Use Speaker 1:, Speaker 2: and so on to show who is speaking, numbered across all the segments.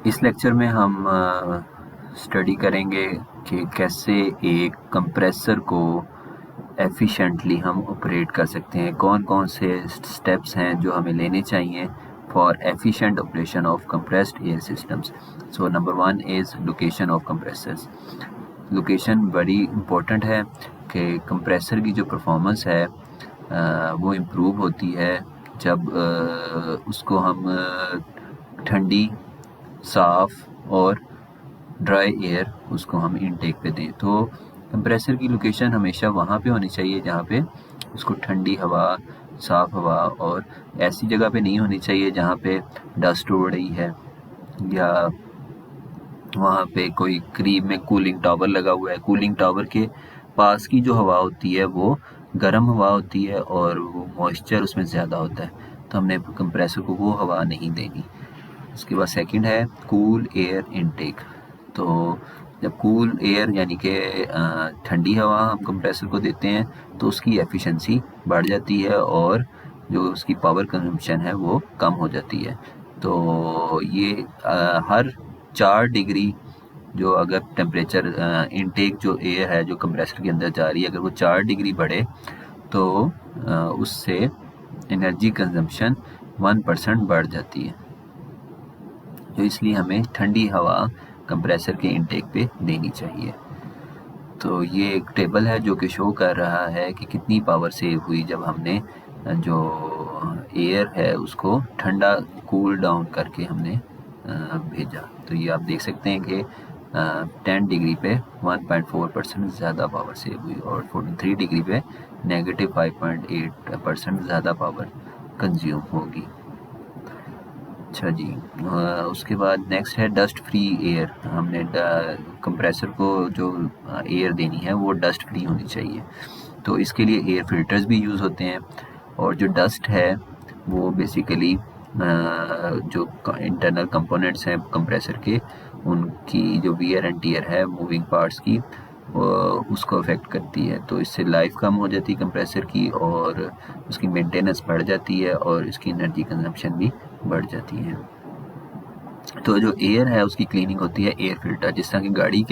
Speaker 1: इस लेक्चर में हम स्टडी करेंगे कि कैसे एक कंप्रेसर को एफिशिएंटली हम ऑपरेट कर सकते हैं, कौन कौन से स्टेप्स हैं जो हमें लेने चाहिए for efficient operation of compressed air systems. So number 1 is location of compressors. Location बड़ी इम्पोर्टेंट है कि कंप्रेसर की जो परफॉर्मेंस है वो इम्प्रूव होती है जब उसको हम ठंडी, साफ़ और ड्राई एयर उसको हम इनटेक पे दें। तो कंप्रेसर की लोकेशन हमेशा वहाँ पे होनी चाहिए जहाँ पे उसको ठंडी हवा, साफ़ हवा, और ऐसी जगह पे नहीं होनी चाहिए जहाँ पे डस्ट उड़ रही है या वहाँ पे कोई करीब में कूलिंग टावर लगा हुआ है। कूलिंग टावर के पास की जो हवा होती है वो गर्म हवा होती है और वो मॉइस्चर उसमें ज़्यादा होता है, तो हमने कंप्रेसर को वो हवा नहीं देनी। उसके बाद सेकंड है कूल एयर इनटेक। तो जब कूल एयर यानी कि ठंडी हवा हम कंप्रेसर को देते हैं तो उसकी एफिशिएंसी बढ़ जाती है और जो उसकी पावर कंजम्पशन है वो कम हो जाती है। तो ये हर 4 डिग्री जो अगर टेम्परेचर इनटेक जो एयर है जो कंप्रेसर के अंदर जा रही है, अगर वो 4 डिग्री बढ़े तो उससे एनर्जी कंजम्पशन 1% बढ़ जाती है। तो इसलिए हमें ठंडी हवा कंप्रेसर के इनटेक पे देनी चाहिए। तो ये एक टेबल है जो कि शो कर रहा है कि कितनी पावर सेव हुई जब हमने जो एयर है उसको ठंडा कूल डाउन करके हमने भेजा। तो ये आप देख सकते हैं कि 10 डिग्री पे 1.4% ज़्यादा पावर सेव हुई और 43 डिग्री पे -5.8% ज़्यादा पावर कंज्यूम होगी। अच्छा जी, उसके बाद नेक्स्ट है डस्ट फ्री एयर। हमने कंप्रेसर को जो एयर देनी है वो डस्ट फ्री होनी चाहिए, तो इसके लिए एयर फिल्टर्स भी यूज़ होते हैं। और जो डस्ट है वो बेसिकली जो इंटरनल कंपोनेंट्स हैं कंप्रेसर के, उनकी जो वियर एंड टियर है मूविंग पार्ट्स की, उसको अफेक्ट करती है। तो इससे लाइफ कम हो जाती है कंप्रेसर की और उसकी मेंटेनेंस बढ़ जाती है और इसकी एनर्जी कंजम्पशन भी बढ़ जाती है। तो जो एयर है उसकी क्लीनिंग होती है एयर फिल्टर। जिस तरह की गाड़ी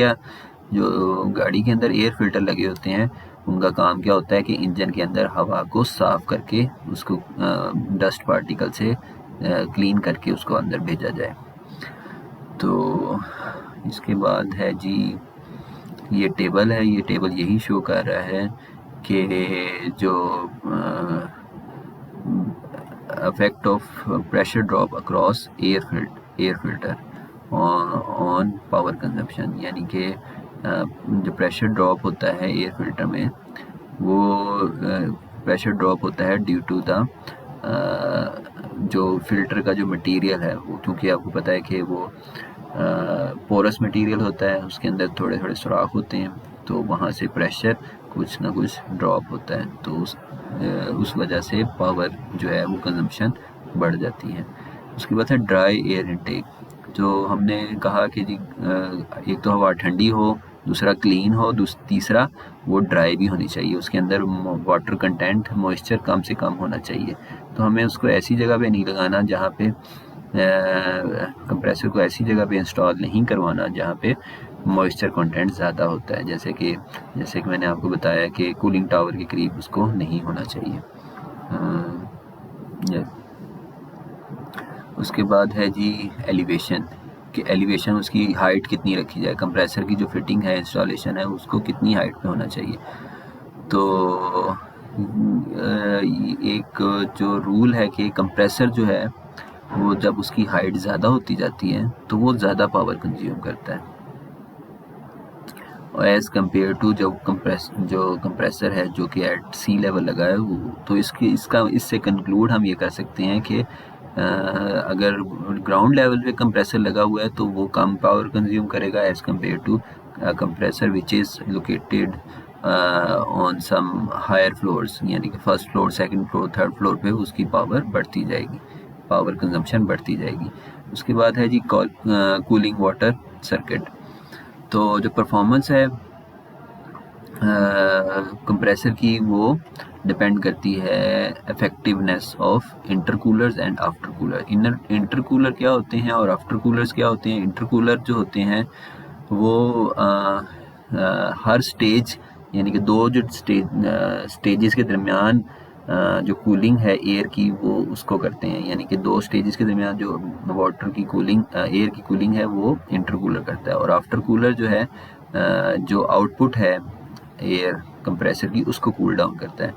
Speaker 1: के अंदर एयर फिल्टर लगे होते हैं, उनका काम क्या होता है कि इंजन के अंदर हवा को साफ़ करके उसको डस्ट पार्टिकल से क्लीन करके उसको अंदर भेजा जाए। तो इसके बाद है जी ये टेबल है, ये टेबल यही शो कर रहा है कि जो effect of pressure drop across air filter on power consumption, यानी कि जो प्रेशर ड्रॉप होता है एयर फिल्टर में वो प्रेशर ड्रॉप होता है ड्यू टू द जो फिल्टर का जो मटेरियल है वो, क्योंकि आपको पता है कि वो पोरस मटेरियल होता है, उसके अंदर थोड़े थोड़े सुराख होते हैं, तो वहाँ से प्रेशर कुछ ना कुछ ड्रॉप होता है, तो उस वजह से पावर जो है वो कंजम्पशन बढ़ जाती है। उसके बाद है ड्राई एयर इनटेक। जो हमने कहा कि जी एक तो हवा ठंडी हो, दूसरा क्लीन हो, तीसरा वो ड्राई भी होनी चाहिए, उसके अंदर वाटर कंटेंट मॉइस्चर कम से कम होना चाहिए। तो हमें उसको ऐसी जगह पे नहीं लगाना जहाँ पे कंप्रेसर को ऐसी जगह पे इंस्टॉल नहीं करवाना जहाँ पे मॉइस्चर कंटेंट ज़्यादा होता है, जैसे कि मैंने आपको बताया कि कूलिंग टावर के करीब उसको नहीं होना चाहिए। उसके बाद है जी एलिवेशन, कि एलिवेशन उसकी हाइट कितनी रखी जाए, कंप्रेसर की जो फिटिंग है इंस्टॉलेशन है उसको कितनी हाइट पे होना चाहिए। तो एक जो रूल है कि कंप्रेसर जो है वो जब उसकी हाइट ज़्यादा होती जाती है तो वो ज़्यादा पावर कंज्यूम करता है एज़ कम्पेयर टू जो कंप्रेसर है जो कि एट सी लेवल लगा है वो। तो इससे कंक्लूड हम ये कर सकते हैं कि अगर ग्राउंड लेवल पे कंप्रेसर लगा हुआ है तो वो कम पावर कंज्यूम करेगा as compared to compressor which is located on some higher floors, यानी कि first floor, second floor, third floor पे उसकी पावर बढ़ती जाएगी, पावर कंजम्पशन बढ़ती जाएगी। उसके बाद है जी कूलिंग वाटर सर्किट। तो जो परफॉर्मेंस है कंप्रेसर की वो डिपेंड करती है effectiveness of intercoolers and after cooler. Intercooler क्या होते हैं और आफ्टर कूलर्स क्या होते हैं? इंटरकूलर जो होते हैं वो हर स्टेज यानी कि दो जो स्टेजेस के दरमियान जो कूलिंग है एयर की वो उसको करते हैं, यानी कि दो स्टेजेस के दरमियान जो वाटर की कूलिंग एयर की कूलिंग है वो इंटरकूलर करता है। और आफ्टर कूलर जो है जो आउटपुट है एयर कंप्रेसर की उसको कूल डाउन करता है।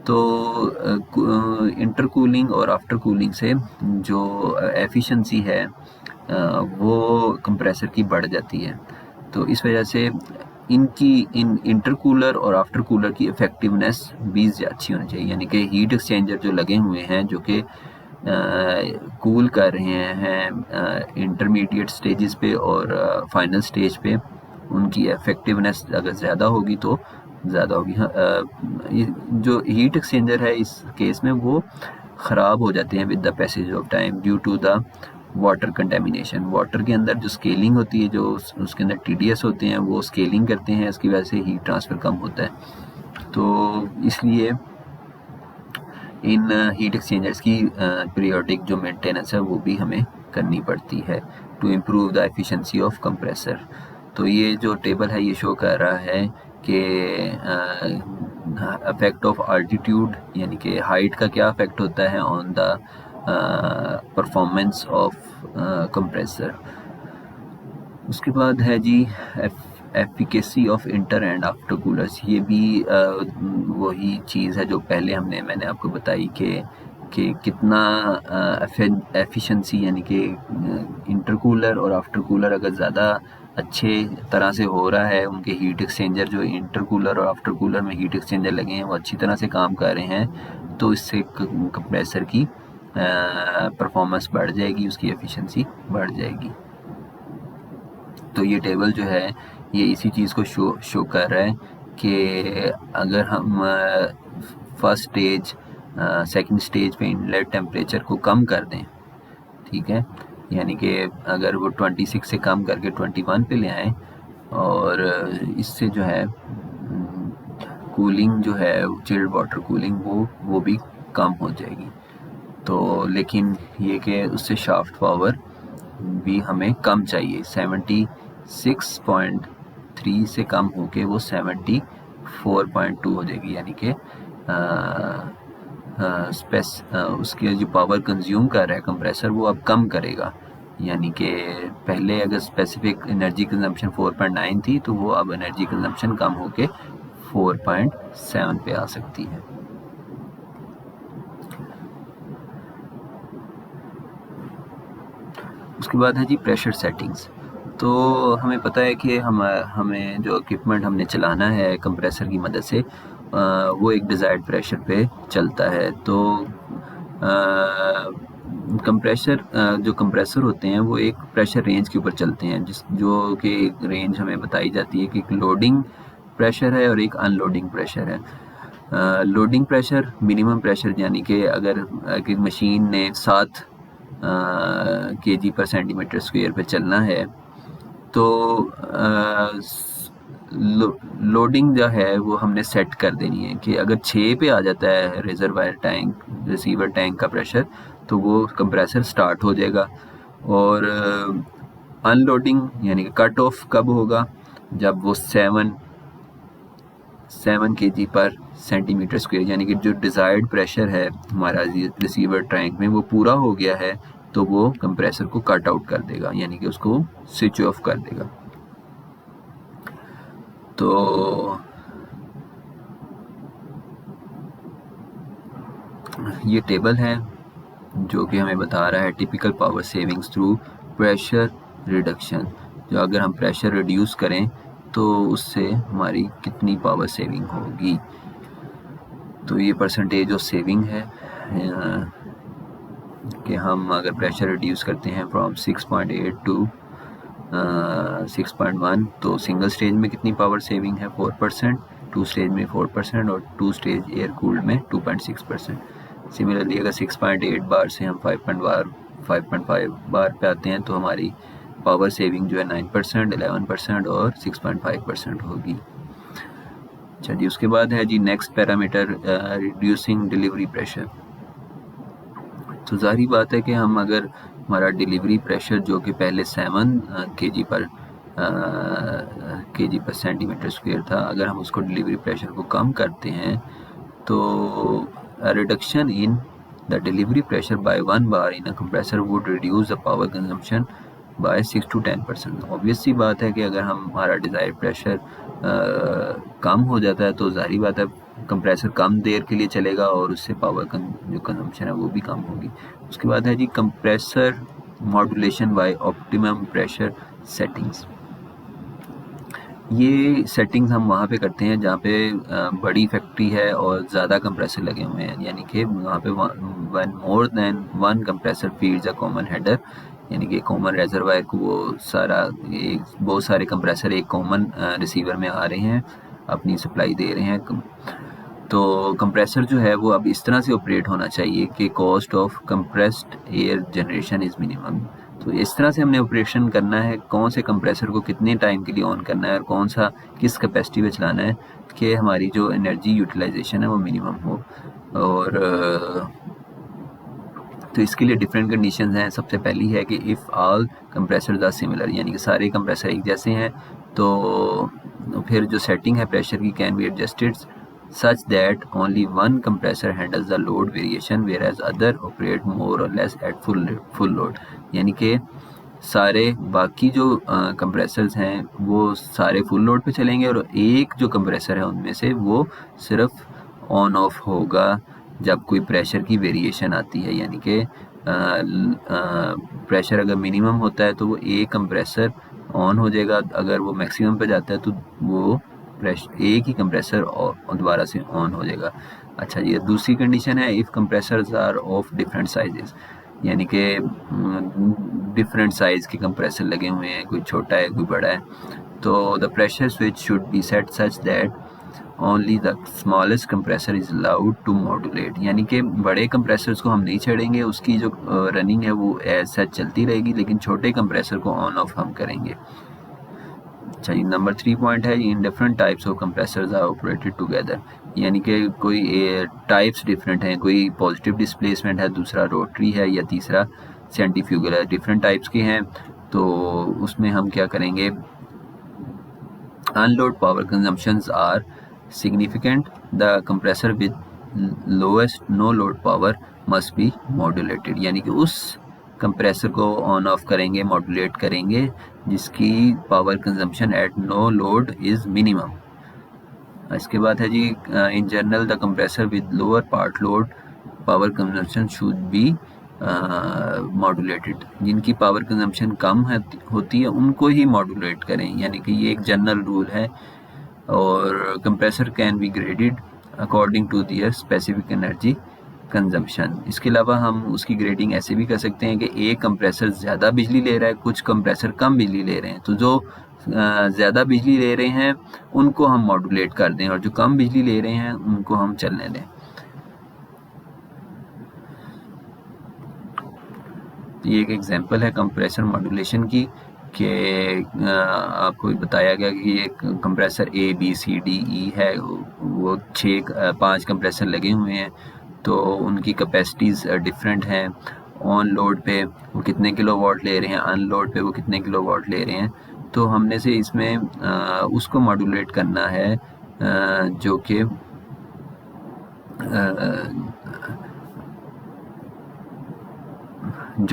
Speaker 1: तो इंटरकूलिंग और आफ्टर कूलिंग से जो एफिशिएंसी है वो कंप्रेसर की बढ़ जाती है। तो इस वजह से इन इंटरकूलर और आफ्टर कूलर की इफेक्टिवनेस भी अच्छी होनी चाहिए, यानी कि हीट एक्सचेंजर जो लगे हुए हैं जो कि कूल कर रहे हैं इंटरमीडिएट स्टेजेस पे और फाइनल स्टेज पे, उनकी इफेक्टिवनेस अगर ज़्यादा होगी तो ज़्यादा होगी। जो हीट एक्सचेंजर है इस केस में वो ख़राब हो जाते हैं with the passage of time due to the water contamination. Water के अंदर जो स्केलिंग होती है, जो उसके अंदर TDS होते हैं वो स्केलिंग करते हैं, इसकी वजह से हीट ट्रांसफ़र कम होता है। तो इसलिए इन हीट एक्सचेंजर्स की पीरियोडिक जो मेंटेनेंस है वो भी हमें करनी पड़ती है to improve the efficiency of compressor. तो ये जो टेबल है ये शो कर रहा है कि अफेक्ट ऑफ अल्टीट्यूड यानी कि हाइट का क्या अफेक्ट होता है on the performance of compressor. उसके बाद है जी efficacy of inter and after coolers. ये भी वही चीज़ है जो पहले मैंने आपको बताई कि कितना एफिशिएंसी यानी कि इंटरकूलर और आफ्टर कूलर अगर ज़्यादा अच्छे तरह से हो रहा है, उनके हीट एक्सचेंजर जो इंटरकूलर और आफ्टर कूलर में हीट एक्सचेंजर लगे हैं वो अच्छी तरह से काम कर रहे हैं, तो इससे कंप्रेसर की परफॉर्मेंस बढ़ जाएगी, उसकी एफिशिएंसी बढ़ जाएगी। तो ये टेबल जो है ये इसी चीज़ को शो कर रहा है कि अगर हम फर्स्ट स्टेज सेकंड स्टेज पे इनलेट टेम्परेचर को कम कर दें, ठीक है, यानी कि अगर वो 26 से कम करके 21 पे ले आएँ और इससे जो है कूलिंग जो है चिल्ड वाटर कूलिंग वो भी कम हो जाएगी। तो लेकिन ये कि उससे शाफ्ट पावर भी हमें कम चाहिए, 76.3 से कम होके वो 74.2 हो जाएगी, यानी कि उसकी जो पावर कंज्यूम कर रहा है कंप्रेसर वो अब कम करेगा। यानी कि पहले अगर स्पेसिफिक एनर्जी कंजम्पशन 4.9 थी तो वो अब एनर्जी कंजम्पशन कम होके 4.7 पे आ सकती है। उसके बाद है जी प्रेशर सेटिंग्स। तो हमें पता है कि हमें जो इक्विपमेंट हमने चलाना है कंप्रेसर की मदद से वो एक डिज़ायर्ड प्रेशर पे चलता है। तो जो कंप्रेसर होते हैं वो एक प्रेशर रेंज के ऊपर चलते हैं, जो कि एक रेंज हमें बताई जाती है कि एक लोडिंग प्रेशर है और एक अनलोडिंग प्रेशर है। लोडिंग प्रेशर मिनिमम प्रेशर, यानी कि अगर एक मशीन ने 7 kg पर सेंटीमीटर स्क्वायर पे चलना है तो लोडिंग जो है वो हमने सेट कर देनी है कि अगर 6 पे आ जाता है रिसीवर टैंक का प्रेशर तो वो कंप्रेसर स्टार्ट हो जाएगा। और अनलोडिंग यानी कि कट ऑफ कब होगा? जब वो 7 kg पर सेंटीमीटर स्क्वायर यानी कि जो डिज़ायर्ड प्रेशर है हमारा रिसीवर टैंक में वो पूरा हो गया है, तो वो कंप्रेसर को कट आउट कर देगा, यानी कि उसको स्विच ऑफ कर देगा। तो ये टेबल है जो कि हमें बता रहा है typical power savings through pressure reduction. जो अगर हम प्रेशर रिड्यूस करें तो उससे हमारी कितनी पावर सेविंग होगी। तो ये परसेंटेज ऑफ सेविंग है कि हम अगर प्रेशर रिड्यूस करते हैं फ्रॉम 6.8 टू 6.1 तो सिंगल स्टेज में कितनी पावर सेविंग है? 4%, 2 स्टेज में 4% और 2 स्टेज एयर कूल्ड में 2.6%। सिमिलरली अगर 6.8 बार से हम 5.5 बार पे आते हैं तो हमारी पावर सेविंग जो है 9%, 11% और 6.5% होगी। अच्छा जी, उसके बाद है जी next parameter reducing delivery pressure. तो ज़ाहिर बात है कि हम अगर हमारा डिलीवरी प्रेशर जो कि पहले 7 केजी पर सेंटीमीटर स्क्वायर था, अगर हम उसको डिलीवरी प्रेशर को कम करते हैं तो reduction in the delivery pressure by 1 bar in a compressor would reduce the power consumption by 6 to 10%। Obvious सी बात है कि अगर हमारा डिज़ायर प्रेशर कम हो जाता है तो ज़ाहिर बात है कंप्रेसर कम देर के लिए चलेगा और उससे पावर जो कंजम्पशन है वो भी कम होगी। उसके बाद है जी compressor modulation by optimum pressure settings. ये सेटिंग्स हम वहाँ पे करते हैं जहाँ पे बड़ी फैक्ट्री है और ज़्यादा कंप्रेसर लगे हुए हैं, यानी कि वहाँ पे one more than one compressor feeds a common header, यानी कि कॉमन रेजरवायर को वो सारा बहुत सारे कंप्रेसर एक कॉमन रिसीवर में आ रहे हैं, अपनी सप्लाई दे रहे हैं। तो कंप्रेसर जो है वो अब इस तरह से ऑपरेट होना चाहिए कि cost of compressed air generation is minimum. तो इस तरह से हमने ऑपरेशन करना है, कौन से कंप्रेसर को कितने टाइम के लिए ऑन करना है और कौन सा किस कैपेसिटी पे चलाना है कि हमारी जो एनर्जी यूटिलाइजेशन है वो मिनिमम हो। और तो इसके लिए डिफरेंट कंडीशंस हैं। सबसे पहली है कि if all compressors are similar, यानी कि सारे कंप्रेसर एक जैसे हैं, तो फिर जो सेटिंग है प्रेशर की can be adjusted such that only one compressor handles the load variation whereas other operate more or less at full load। यानी कि सारे बाकी जो कंप्रेसर्स हैं वो सारे फुल लोड पे चलेंगे और एक जो कंप्रेसर है उनमें से वो सिर्फ ऑन ऑफ होगा जब कोई प्रेशर की वेरिएशन आती है, यानी कि प्रेशर अगर मिनिमम होता है तो वो एक कंप्रेसर ऑन हो जाएगा, अगर वो मैक्सिमम पे जाता है तो वो एक ही कंप्रेसर दोबारा से ऑन हो जाएगा। अच्छा, ये दूसरी कंडीशन है if compressors are of different sizes, यानी कि डिफरेंट साइज़ के कंप्रेसर लगे हुए हैं, कोई छोटा है कोई बड़ा है, तो the pressure switch should be set such that only the smallest compressor is allowed to modulate, यानी कि बड़े कंप्रेसर्स को हम नहीं छेड़ेंगे, उसकी जो रनिंग है वो एज सच चलती रहेगी, लेकिन छोटे कंप्रेसर को ऑन ऑफ हम करेंगे। अच्छा, नंबर 3 पॉइंट है in different types of compressors are operated together, यानी कि कोई टाइप्स डिफरेंट हैं, कोई पॉजिटिव डिस्प्लेसमेंट है, दूसरा रोटरी है या तीसरा सेंट्रीफ्यूगल है, डिफरेंट टाइप्स के हैं। तो उसमें हम क्या करेंगे, unload power consumptions are significant, the compressor with lowest no load power must be modulated, यानी कि उस कंप्रेसर को ऑन ऑफ करेंगे, मॉड्यूलेट करेंगे जिसकी power consumption at no load is minimum. इसके बाद है जी in general the compressor with lower part load power consumption should be modulated, जिनकी पावर कंजम्पशन कम होती है उनको ही मॉड्यूलेट करें, यानी कि ये एक जनरल रूल है। और compressor can be graded according to their specific energy consumption. इसके अलावा हम उसकी ग्रेडिंग ऐसे भी कर सकते हैं कि एक कंप्रेसर ज़्यादा बिजली ले रहा है, कुछ कंप्रेसर कम बिजली ले रहे हैं, तो जो ज़्यादा बिजली ले रहे हैं उनको हम मॉड्यूलेट कर दें और जो कम बिजली ले रहे हैं उनको हम चलने दें। ये एक एग्जांपल है कंप्रेसर मॉड्यूलेशन की कि आपको बताया गया कि ये compressor A B C D E है, वो 5 कंप्रेसर लगे हुए हैं, तो उनकी कैपेसिटीज़ डिफरेंट हैं। ऑन लोड पे वो कितने किलोवाट ले रहे हैं, अनलोड पे वो कितने किलोवाट ले रहे हैं, तो हमने से इसमें उसको मॉड्यूलेट करना है जो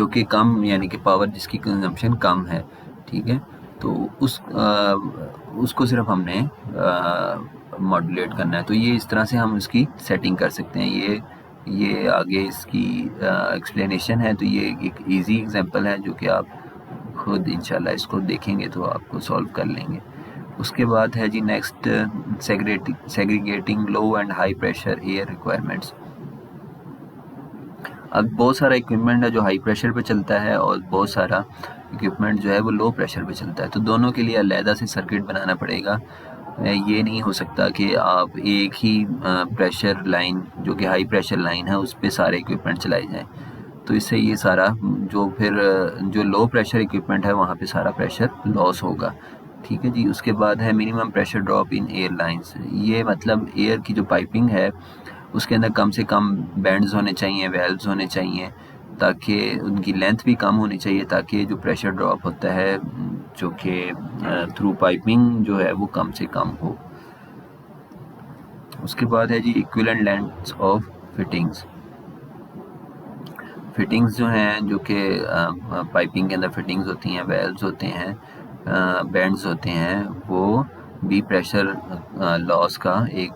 Speaker 1: कि कम, यानी कि पावर जिसकी कंजम्पशन कम है, ठीक है, तो उसको सिर्फ हमने मॉड्यूलेट करना है। तो ये इस तरह से हम उसकी सेटिंग कर सकते हैं। ये आगे इसकी एक्सप्लेनेशन है, तो ये एक इजी एग्जांपल है जो कि आप खुद इंशाल्लाह इसको देखेंगे तो आपको सॉल्व कर लेंगे। उसके बाद है जी next segregating low and high pressure air requirements. अब बहुत सारा इक्विपमेंट है जो हाई प्रेशर पे चलता है और बहुत सारा इक्विपमेंट जो है वो लो प्रेशर पे चलता है, तो दोनों के लिए अलहदा से सर्किट बनाना पड़ेगा। ये नहीं हो सकता कि आप एक ही प्रेशर लाइन जो कि हाई प्रेशर लाइन है उस पर सारे इक्विपमेंट चलाए जाएं, तो इससे ये सारा जो लो प्रेशर इक्विपमेंट है वहाँ पे सारा प्रेशर लॉस होगा, ठीक है जी। उसके बाद है minimum pressure drop in airlines. ये मतलब एयर की जो पाइपिंग है उसके अंदर कम से कम बैंड्स होने चाहिए, वेल्व्स होने चाहिए, ताकि उनकी लेंथ भी कम होनी चाहिए, ताकि जो प्रेशर ड्रॉप होता है जो कि थ्रू पाइपिंग जो है वो कम से कम हो। उसके बाद है जी equivalent length of fittings. Fittings जो हैं जो कि पाइपिंग के अंदर फिटिंग्स होती हैं, वेल्व्स होते हैं, बैंड्स होते हैं, वो भी प्रेशर लॉस का एक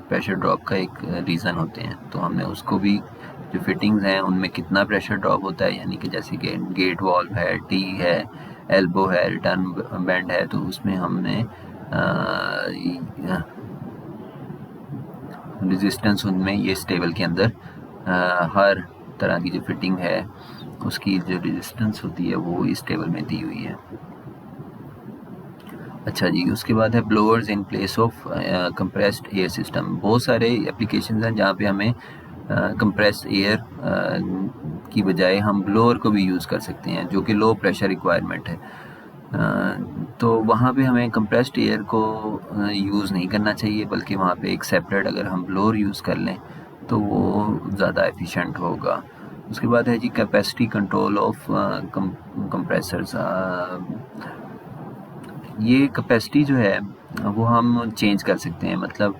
Speaker 1: प्रेशर ड्रॉप का एक रीज़न होते हैं। तो हमने उसको भी जो फिटिंग्स हैं उनमें कितना प्रेशर ड्रॉप होता है, यानी कि जैसे कि गेट वाल्व है, टी है, एल्बो है, रिटर्न बैंड है, तो उसमें हमने रेजिस्टेंस उनमें ये इस टेबल के अंदर हर तरह की जो फिटिंग है उसकी जो रेजिस्टेंस होती है वो इस टेबल में दी हुई है। अच्छा जी, उसके बाद है blowers in place of compressed air system. बहुत सारे एप्लीकेशंस हैं जहाँ पे हमें कंप्रेस्ड एयर की बजाय हम ब्लोअर को भी यूज़ कर सकते हैं, जो कि लो प्रेशर रिक्वायरमेंट है। तो वहाँ पे हमें कंप्रेस्ड एयर को यूज़ नहीं करना चाहिए, बल्कि वहाँ पे एक सेपरेट अगर हम ब्लोअर यूज़ कर लें तो वो ज़्यादा एफिशिएंट होगा। उसके बाद है जी कैपेसिटी कंट्रोल ऑफ कंप्रेसर्स। ये कैपेसिटी जो है वो हम चेंज कर सकते हैं। मतलब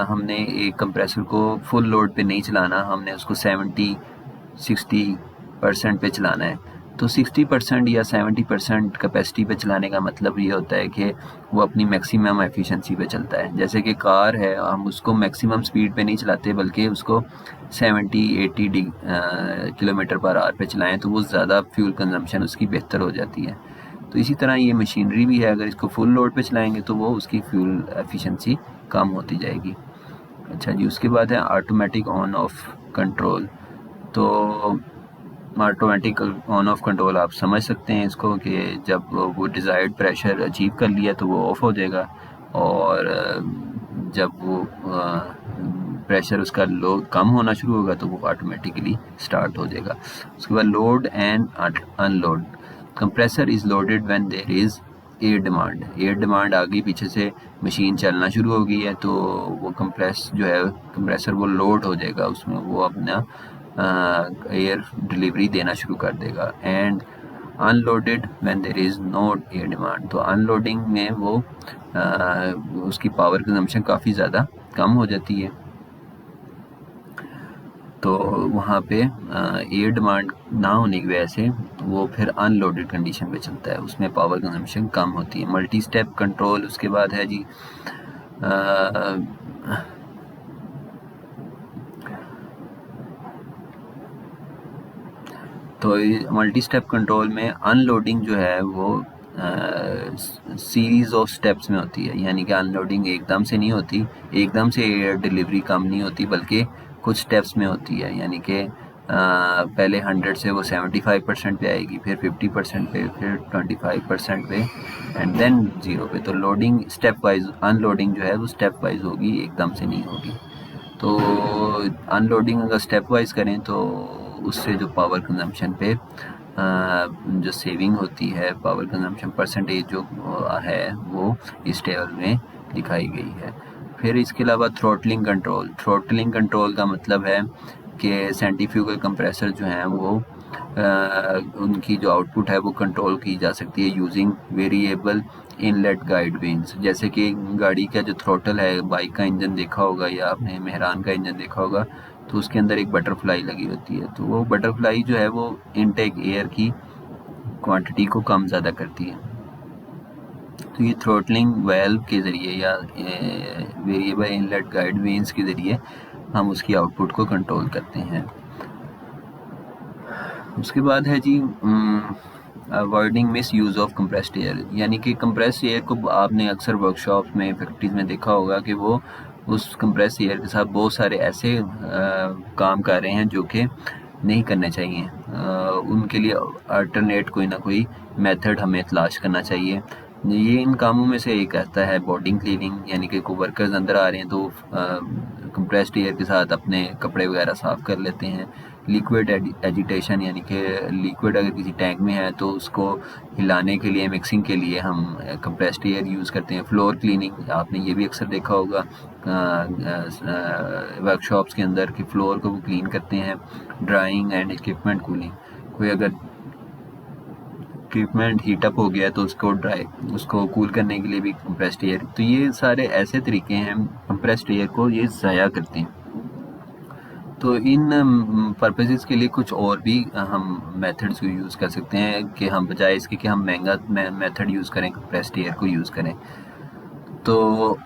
Speaker 1: हमने एक कंप्रेसर को फुल लोड पे नहीं चलाना, हमने उसको 60% पे चलाना है। तो 60% या 70% कैपेसिटी पे चलाने का मतलब ये होता है कि वो अपनी मैक्सिमम एफिशिएंसी पे चलता है। जैसे कि कार है, हम उसको मैक्सिमम स्पीड पे नहीं चलाते, बल्कि उसको 70-80 किलोमीटर पर आवर पे चलाएं, तो वो ज़्यादा फ्यूल कंजम्पशन उसकी बेहतर हो जाती है। तो इसी तरह ये मशीनरी भी है, अगर इसको फुल लोड पे चलाएंगे तो वो उसकी फ्यूल एफिशिएंसी कम होती जाएगी। अच्छा जी, उसके बाद है ऑटोमेटिक ऑन ऑफ कंट्रोल। तो ऑटोमेटिक ऑन ऑफ कंट्रोल आप समझ सकते हैं इसको कि जब वो डिज़ायर्ड प्रेशर अचीव कर लिया तो वो ऑफ हो जाएगा, और जब वो प्रेशर उसका लो कम होना शुरू होगा तो वो ऑटोमेटिकली स्टार्ट हो जाएगा। उसके बाद load and unload. Compressor is loaded when there is air demand. Air demand आगे पीछे से मशीन चलना शुरू हो गई है तो वो कंप्रेसर वो लोड हो जाएगा, उसमें वो अपना एयर डिलीवरी देना शुरू कर देगा। And unloaded when there is no air demand. तो अनलोडिंग में वो उसकी पावर कंजम्पशन काफ़ी ज़्यादा कम हो जाती है, तो वहाँ पे एयर डिमांड ना होने की वजह से वो फिर अनलोडेड कंडीशन पे चलता है, उसमें पावर कंजम्पशन कम होती है। Multi step control. उसके बाद है जी तो मल्टी स्टेप कंट्रोल में अनलोडिंग जो है वो सीरीज़ ऑफ स्टेप्स में होती है, यानी कि अनलोडिंग एकदम से नहीं होती, एकदम से एयर डिलीवरी कम नहीं होती, बल्कि कुछ स्टेप्स में होती है। यानी कि पहले 100 से वो 75% पे आएगी, फिर 50% पे, फिर 25% पे, एंड देन 0 पे। तो लोडिंग स्टेप वाइज, अनलोडिंग जो है वो स्टेप वाइज होगी, एकदम से नहीं होगी। तो अनलोडिंग अगर स्टेप वाइज करें तो उससे जो पावर कंजम्पशन पे जो सेविंग होती है, पावर कंजम्पशन परसेंटेज जो है वो इस टेबल में दिखाई गई है। फिर इसके अलावा थ्रोटलिंग कंट्रोल। थ्रोटलिंग कंट्रोल का मतलब है कि सेंट्रीफ्यूगल कंप्रेसर जो हैं वो उनकी जो आउटपुट है वो कंट्रोल की जा सकती है using variable inlet guide veins. जैसे कि गाड़ी का जो थ्रोटल है, बाइक का इंजन देखा होगा या आपने मेहरान का इंजन देखा होगा, तो उसके अंदर एक बटरफ्लाई लगी होती है। तो वो बटरफ्लाई जो है वो इनटेक एयर की क्वांटिटी को कम ज़्यादा करती है। तो ये थ्रोटलिंग वेल्व के ज़रिए या वेरिएबल इनलेट गाइड वेन्स के ज़रिए हम उसकी आउटपुट को कंट्रोल करते हैं। उसके बाद है जी avoiding misuse of compressed air. यानी कि कंप्रेस्ड एयर को आपने अक्सर वर्कशॉप में, फैक्ट्रीज में देखा होगा कि वो उस कंप्रेस्ड एयर के साथ बहुत सारे ऐसे काम कर रहे हैं जो कि नहीं करने चाहिए। उनके लिए अल्टरनेट कोई ना कोई मेथड हमें तलाश करना चाहिए। ये इन कामों में से एक आता है बॉडी क्लीनिंग, यानी कि कोई वर्कर्स अंदर आ रहे हैं तो कंप्रेस्ड एयर के साथ अपने कपड़े वगैरह साफ़ कर लेते हैं, लिक्विड एजिटेशन, यानी कि लिक्विड अगर किसी टैंक में है तो उसको हिलाने के लिए, मिक्सिंग के लिए हम कंप्रेस्ड एयर यूज़ करते हैं। फ्लोर क्लीनिंग, आपने ये भी अक्सर देखा होगा वर्कशॉप्स के अंदर कि फ्लोर को वो क्लीन करते हैं। ड्राइंग एंड इक्विपमेंट कूलिंग, कोई अगर इक्विपमेंट हीटअप हो गया तो उसको कूल करने के लिए भी कंप्रेस्ड एयर। तो ये सारे ऐसे तरीके हैं कंप्रेस्ड एयर को ये ज़ाया करते हैं। तो इन पर्पसेस के लिए कुछ और भी हम मेथड्स को यूज़ कर सकते हैं कि हम बजाय इसके कि हम महंगा मेथड यूज़ करें, कंप्रेस्ड एयर को यूज़ करें। तो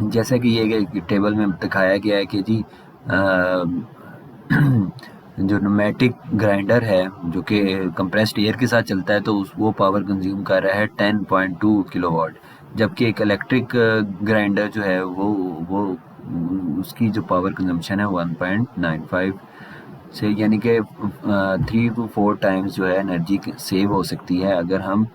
Speaker 1: जैसा कि ये टेबल में दिखाया गया है कि जी जो न्यूमेटिक ग्राइंडर है जो कि कंप्रेस्ड एयर के साथ चलता है, तो वो पावर कंज्यूम कर रहा है 10.2 किलोवाट, जबकि एक इलेक्ट्रिक ग्राइंडर जो है वो उसकी जो पावर कंजम्पशन है 1.95 से, यानी कि 3 to 4 टाइम्स जो है एनर्जी सेव हो सकती है अगर हम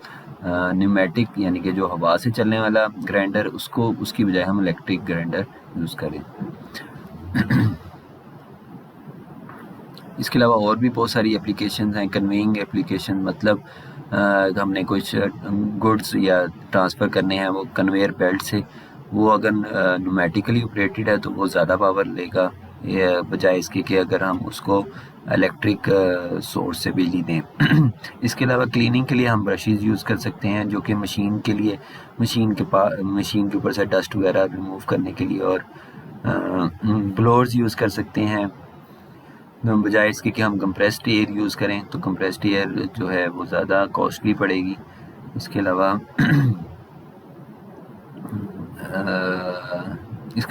Speaker 1: न्यूमेटिक यानी कि जो हवा से चलने वाला ग्राइंडर उसकी बजाय हम इलेक्ट्रिक ग्राइंडर यूज़ करें। इसके अलावा और भी बहुत सारी एप्लीकेशन हैं। कन्वेइंग एप्लीकेशन, मतलब हमने कुछ गुड्स या ट्रांसफ़र करने हैं वो कन्वेयर बेल्ट से, वो अगर न्यूमेटिकली ऑपरेटेड है तो वो ज़्यादा पावर लेगा बजाय इसके कि अगर हम उसको इलेक्ट्रिक सोर्स से बिजली दें। इसके अलावा क्लीनिंग के लिए हम ब्रशेज़ यूज़ कर सकते हैं जो कि मशीन के ऊपर से डस्ट वगैरह रिमूव करने के लिए, और ब्लोअर्स यूज़ कर सकते हैं बजाय इसके कि हम कंप्रेस्ड एयर यूज़ करें। तो कंप्रेस्ड एयर जो है वो ज़्यादा कॉस्टली पड़ेगी। इसके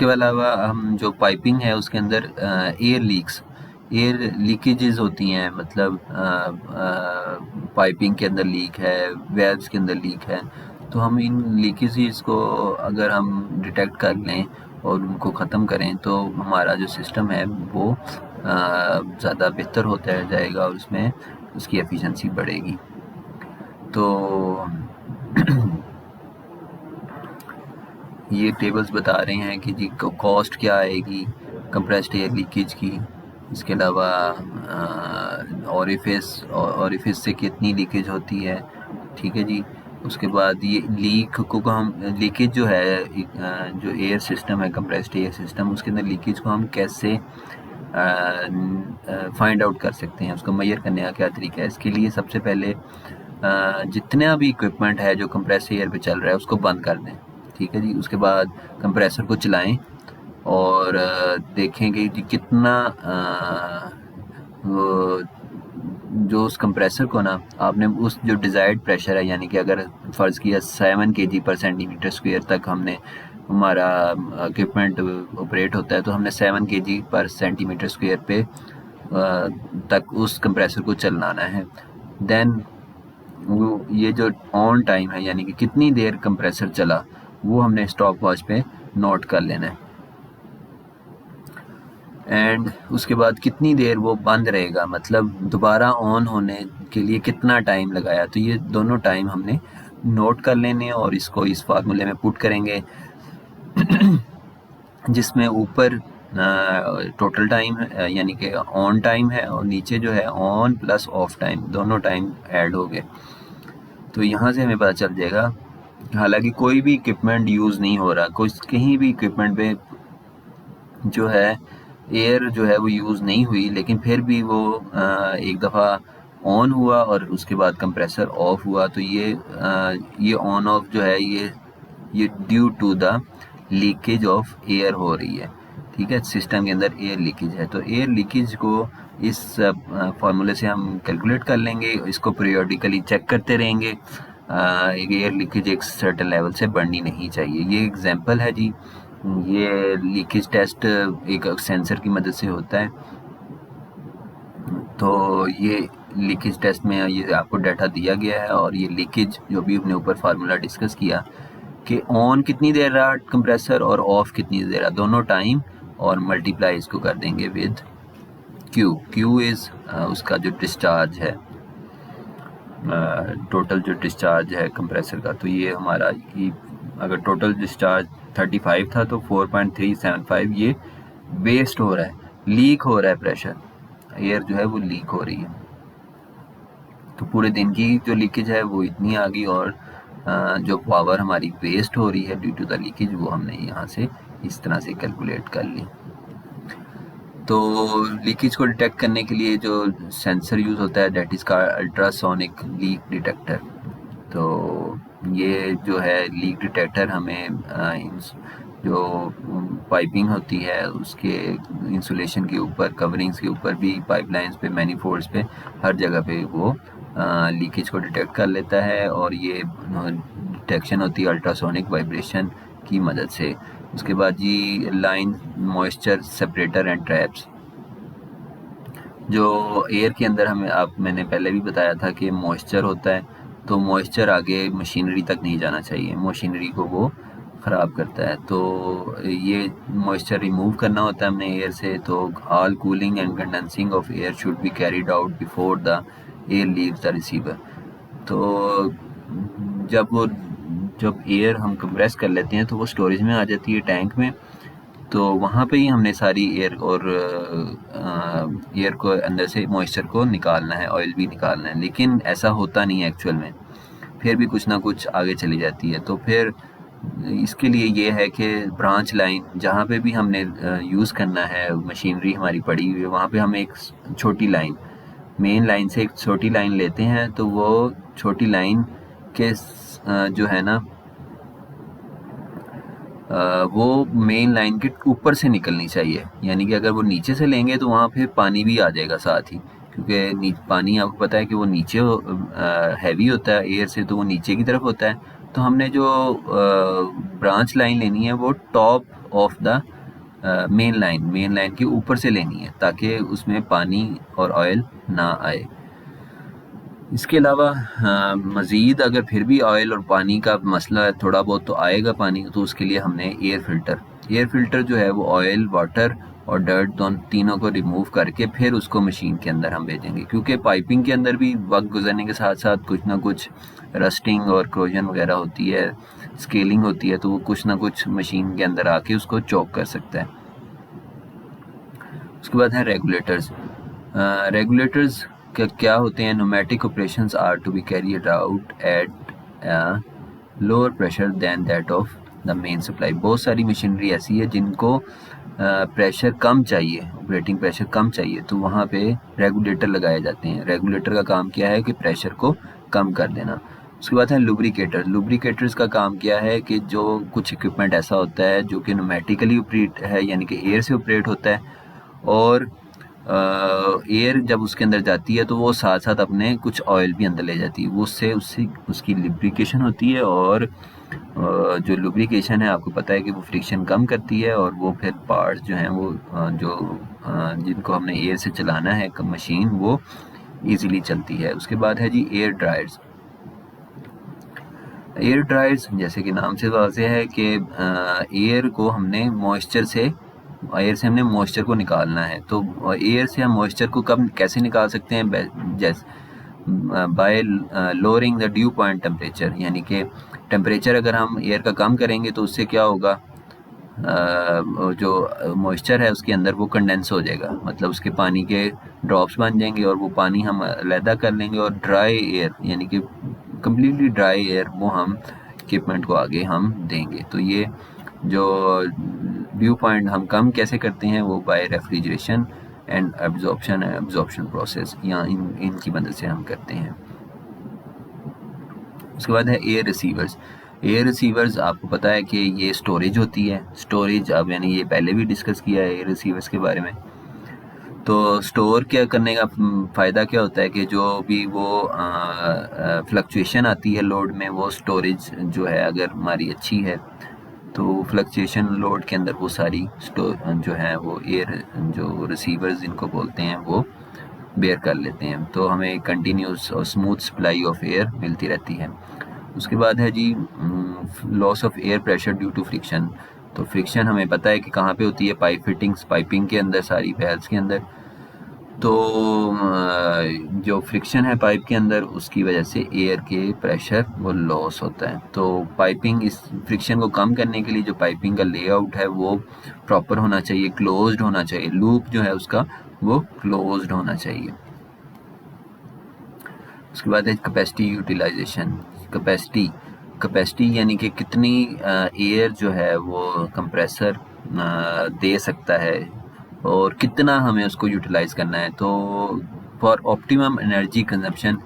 Speaker 1: अलावा हम जो पाइपिंग है उसके अंदर एयर लीकेजेस होती हैं, मतलब पाइपिंग के अंदर लीक है, वेल्व्स के अंदर लीक है, तो हम इन लीकेजेस को अगर हम डिटेक्ट कर लें और उनको ख़त्म करें तो हमारा जो सिस्टम है वो ज़्यादा बेहतर होता जाएगा और उसमें उसकी एफिशिएंसी बढ़ेगी। तो ये टेबल्स बता रहे हैं कि जी कॉस्ट क्या आएगी कंप्रेस्ड एयर लीकेज की। इसके अलावा ऑरिफिस से कितनी लीकेज होती है, ठीक है जी। उसके बाद ये लीकेज जो है जो एयर सिस्टम है, कंप्रेस्ड एयर सिस्टम, उसके अंदर लीकेज को हम कैसे फाइंड आउट कर सकते हैं, उसको मेजर करने का क्या तरीका है। इसके लिए सबसे पहले जितना भी इक्विपमेंट है जो कंप्रेस्ड एयर पे चल रहा है उसको बंद कर दें, ठीक है जी। उसके बाद कंप्रेसर को चलाएं और देखें कि जी कितना जो उस कंप्रेसर को ना आपने उस जो डिज़ायर्ड प्रेशर है, यानी कि अगर फ़र्ज़ किया 7 kg पर सेंटीमीटर स्क्वायर तक हमारा इक्विपमेंट ऑपरेट होता है, तो हमने 7 kg पर सेंटीमीटर स्क्वायर पे तक उस कंप्रेसर को चलाना है। देन वो ये जो ऑन टाइम है, यानी कि कितनी देर कंप्रेसर चला, वो हमने स्टॉप वॉच पे नोट कर लेना है। एंड उसके बाद कितनी देर वो बंद रहेगा, मतलब दोबारा ऑन होने के लिए कितना टाइम लगाया, तो ये दोनों टाइम हमने नोट कर लेने हैं और इसको इस फार्मूले में पुट करेंगे जिसमें ऊपर टोटल टाइम है यानी कि ऑन टाइम है, और नीचे जो है ऑन प्लस ऑफ टाइम, दोनों टाइम ऐड हो गए। तो यहाँ से हमें पता चल जाएगा, हालांकि कोई भी इक्विपमेंट यूज़ नहीं हो रहा, कहीं भी इक्विपमेंट पे जो है एयर जो है वो यूज़ नहीं हुई, लेकिन फिर भी वो एक दफ़ा ऑन हुआ और उसके बाद कंप्रेसर ऑफ हुआ, तो ये ऑन ऑफ जो है ये due to the leakage of air हो रही है, ठीक है। सिस्टम के अंदर एयर लीकेज है, तो एयर लीकेज को इस फार्मूले से हम कैलकुलेट कर लेंगे, इसको पीरियोडिकली चेक करते रहेंगे। एयर लीकेज एक सर्टेन लेवल से बढ़नी नहीं चाहिए। ये एग्जांपल है जी, ये लीकेज टेस्ट एक सेंसर की मदद से होता है। तो ये लीकेज टेस्ट में ये आपको डाटा दिया गया है, और ये लीकेज जो भी हमने ऊपर फार्मूला डिस्कस किया कि ऑन कितनी देर रहा कंप्रेसर और ऑफ कितनी देर रहा, दोनों टाइम, और मल्टीप्लाई इसको कर देंगे विद क्यू इज़ उसका जो डिस्चार्ज है, टोटल जो डिस्चार्ज है कंप्रेसर का। तो ये हमारा अगर टोटल डिस्चार्ज 35 था तो 4.375 ये वेस्ट हो रहा है, लीक हो रहा है प्रेशर, एयर जो है वो लीक हो रही है, तो पूरे दिन की जो लीकेज है वो इतनी आ गई, और जो पावर हमारी वेस्ट हो रही है ड्यू टू द लीकेज वो हमने यहाँ से इस तरह से कैलकुलेट कर ली। तो लीकेज को डिटेक्ट करने के लिए जो सेंसर यूज़ होता है दैट इज़ का अल्ट्रासोनिक लीक डिटेक्टर। तो ये जो है लीक डिटेक्टर हमें जो पाइपिंग होती है उसके इंसुलेशन के ऊपर, कवरिंग्स के ऊपर भी, पाइपलाइंस पे, मैनीफोल्ड्स पे, हर जगह पे वो लीकेज को डिटेक्ट कर लेता है, और ये डिटेक्शन होती है अल्ट्रासोनिक वाइब्रेशन की मदद से। उसके बाद जी line moisture separator and traps, जो एयर के अंदर मैंने पहले भी बताया था कि मॉइस्चर होता है, तो मॉइस्चर आगे मशीनरी तक नहीं जाना चाहिए, मशीनरी को वो ख़राब करता है। तो ये मॉइस्चर रिमूव करना होता है हमने एयर से। तो all cooling and condensing of air should be carried out before the air leaves the receiver. तो जब एयर हम कंप्रेस कर लेते हैं तो वो स्टोरेज में आ जाती है टैंक में, तो वहाँ पे ही हमने सारी एयर को अंदर से मॉइस्चर को निकालना है, ऑयल भी निकालना है। लेकिन ऐसा होता नहीं है एक्चुअल में, फिर भी कुछ ना कुछ आगे चली जाती है। तो फिर इसके लिए ये है कि ब्रांच लाइन जहाँ पे भी हमने यूज़ करना है, मशीनरी हमारी पड़ी हुई है, वहाँ पे हम एक छोटी लाइन, मेन लाइन से एक छोटी लाइन लेते हैं, तो वो छोटी लाइन के जो है ना वो मेन लाइन के ऊपर से निकलनी चाहिए। यानी कि अगर वो नीचे से लेंगे तो वहाँ पे पानी भी आ जाएगा साथ ही, क्योंकि पानी आपको पता है कि वो नीचे हैवी होता है एयर से, तो वो नीचे की तरफ होता है। तो हमने जो ब्रांच लाइन लेनी है वो top of the main line के ऊपर से लेनी है, ताकि उसमें पानी और ऑयल ना आए। इसके अलावा मज़ीद अगर फिर भी ऑयल और पानी का मसला है, थोड़ा बहुत तो आएगा पानी, तो उसके लिए हमने एयर फ़िल्टर जो है वो ऑयल, वाटर और डर्ट तीनों को रिमूव करके फिर उसको मशीन के अंदर हम भेजेंगे, क्योंकि पाइपिंग के अंदर भी वक्त गुजरने के साथ साथ कुछ ना कुछ रस्टिंग और क्रोजन वगैरह होती है, स्केलिंग होती है, तो वो कुछ ना कुछ मशीन के अंदर आके उसको चॉक कर सकता है। उसके बाद है रेगुलेटर्स। रेगुलेटर्स क्या होते हैं? Pneumatic operations are to be carried out at lower pressure than that of the main supply. बहुत सारी मशीनरी ऐसी है जिनको प्रेशर कम चाहिए, ऑपरेटिंग प्रेशर कम चाहिए, तो वहाँ पे रेगुलेटर लगाए जाते हैं। रेगुलेटर का काम क्या है कि प्रेशर को कम कर देना। उसके बाद है लुब्रिकेटर्स का काम क्या है कि जो कुछ इक्विपमेंट ऐसा होता है जो कि न्यूमेटिकली ऑपरेट है, यानी कि एयर से ऑपरेट होता है, और एयर जब उसके अंदर जाती है तो वो साथ साथ अपने कुछ ऑयल भी अंदर ले जाती है, वो उससे उसकी लुब्रिकेशन होती है, और जो लुब्रिकेशन है आपको पता है कि वो फ्रिक्शन कम करती है, और वो फिर पार्ट्स जो हैं वो जिनको हमने एयर से चलाना है मशीन, वो इजीली चलती है। उसके बाद है जी एयर ड्रायर्स, जैसे कि नाम से वाज़ेह है कि एयर से हमने मॉइस्चर को निकालना है। तो एयर से हम मॉइस्चर को कैसे निकाल सकते हैं? जैसे bye lowering the due point temperature, यानी कि टेम्परेचर अगर हम एयर का कम करेंगे तो उससे क्या होगा, जो मॉइस्चर है उसके अंदर वो कंडेंस हो जाएगा, मतलब उसके पानी के ड्रॉप्स बन जाएंगे, और वो पानी हम अलहदा कर लेंगे, और ड्राई एयर यानी कि कम्प्लीटली ड्राई एयर वो हम इक्विपमेंट को आगे हम देंगे। तो ये जो ड्यू पॉइंट हम कम कैसे करते हैं, वो by refrigeration and absorption process, या इनकी मदद से हम करते हैं। उसके बाद है एयर रिसीवर्स आपको पता है कि ये स्टोरेज होती है। स्टोरेज अब यानी ये पहले भी डिस्कस किया है एयर रिसीवर्स के बारे में। तो स्टोर क्या करने का फ़ायदा क्या होता है कि जो भी वो फ्लक्चुएशन आती है लोड में, वो स्टोरेज जो है अगर हमारी अच्छी है तो फ्लक्चुएशन लोड के अंदर वो सारी जो है वो एयर जो रिसीवर्स जिनको बोलते हैं वो बेयर कर लेते हैं, तो हमें कंटिन्यूस और स्मूथ सप्लाई ऑफ एयर मिलती रहती है। उसके बाद है जी loss of air pressure due to friction. तो फ्रिक्शन हमें पता है कि कहाँ पे होती है, पाइपिंग के अंदर, सारी वेल्व्स के अंदर। तो जो फ्रिक्शन है पाइप के अंदर उसकी वजह से एयर के प्रेशर वो लॉस होता है। तो पाइपिंग इस फ्रिक्शन को कम करने के लिए जो पाइपिंग का लेआउट है वो प्रॉपर होना चाहिए, क्लोज्ड होना चाहिए, लूप जो है उसका वो क्लोज्ड होना चाहिए। उसके बाद है कैपेसिटी यूटिलाइजेशन। कैपेसिटी यानी कि कितनी एयर जो है वो कंप्रेसर दे सकता है और कितना हमें उसको यूटिलाइज करना है। तो for optimum energy consumption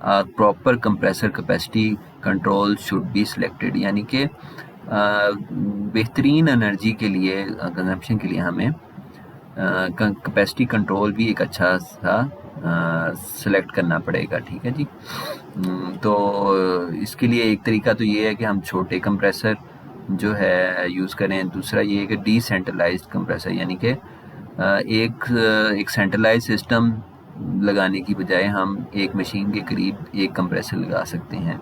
Speaker 1: proper compressor capacity control should be selected, यानी कि बेहतरीन एनर्जी के लिए कंजप्शन के लिए हमें कैपेसिटी कंट्रोल भी एक अच्छा सा सेलेक्ट करना पड़ेगा। ठीक है जी। तो इसके लिए एक तरीका तो ये है कि हम छोटे कंप्रेसर जो है यूज़ करें। दूसरा ये है कि डिसेंट्रलाइज्ड कंप्रेसर, यानी कि एक सेंट्रलाइज सिस्टम लगाने की बजाय हम एक मशीन के करीब एक कंप्रेसर लगा सकते हैं।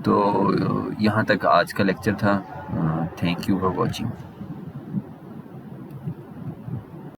Speaker 1: तो यहाँ तक आज का लेक्चर था। Thank you for watching.